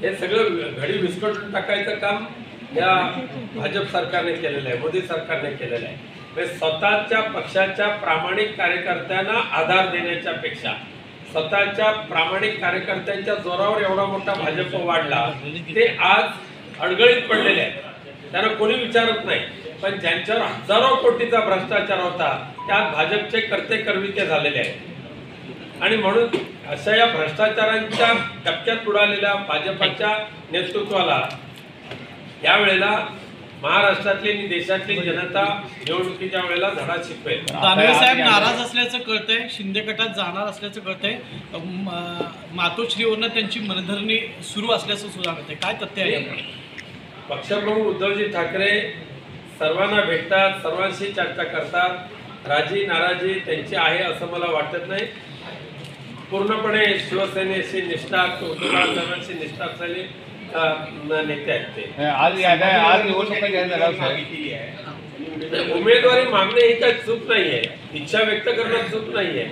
हे सगळं घडी विस्कटून टाकायचं काम या भाजप सरकारने केलेलं आहे, मोदी सरकारने केलेलं आहे. म्हणजे स्वतःच्या पक्षाच्या प्रामाणिक कार्यकर्त्यांना आधार देण्याच्या पेक्षा स्वतःच्या प्रामाणिक कार्यकर्त्यांच्या जोरावर एवढा मोठा भाजप वाढला, ते आज अडगळीत पडलेले आहेत. त्यांना कोणी विचारत नाही. पण ज्यांच्यावर हजारो कोटीचा भ्रष्टाचार होता त्यात भाजपचे कर्ते करविते झालेले आहेत. आणि म्हणून अशा या भ्रष्टाचारांच्या टप्प्यात उडालेल्या भाजपच्या नेतृत्वाला यावेळेला महाराष्ट्रातली आणि देशातली जनता निवडणुकीच्या वेळेला धडा शिकवेल. दानवे साहेब नाराज असल्याचं कळतंय, शिंदे गटात जाणार असल्याचं कळतंय, मातोश्रीवरनं त्यांची मनधरणी सुरू असल्याचं सुद्धा कळतंय. काय तथ्य आहे? पक्षप्रमुख उद्धवजी ठाकरे सर्वांना भेटतात, सर्वांशी चर्चा करतात. राजी नाराजी त्यांची आहे असं मला वाटत नाही. पूर्णपणे शिवसेनेशी निष्ठा, सर्वांशी निष्ठा असलेले नेते आहेत ते. आज निवडणुका जाहीर झाल्या. उमेदवारी मागणे ही काही चूक नाहीये, इच्छा व्यक्त करणं चूक नाहीये.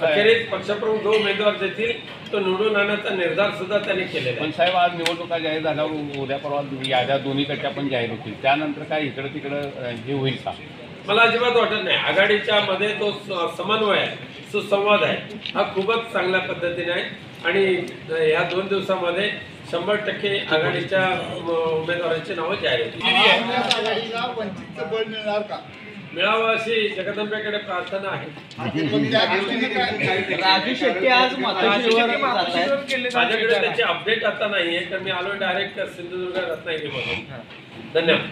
अखेरीस पक्षप्रमुख जो उमेदवार देतील तो निवडून आणण्याचा निर्धार सुद्धा त्यांनी केलेला आहे. पण साहेब, आज निवडणुका जाहीर झाल्यावर उद्या परवा याद्या दोन्हीकडच्या पण जाहीर होतील, त्यानंतर काय इकडं तिकडं हे होईल का? मला अजिबात वाटत नाही. आघाडीच्या मध्ये तो समन्वय आहे, सुसंवाद आहे, हा खूपच चांगल्या पद्धतीने आहे. आणि या 2 दिवसामध्ये 100% आघाडीच्या उमेदवारांची नावं जाहीर होतील. मिळावं अशी जगदंबेकडे प्रार्थना आहे. राजू शेट्टी आज माझ्याकडे त्याची अपडेट आता नाहीये, तर मी आलो डायरेक्ट सिंधुदुर्ग रत्नागिरीमधून. धन्यवाद.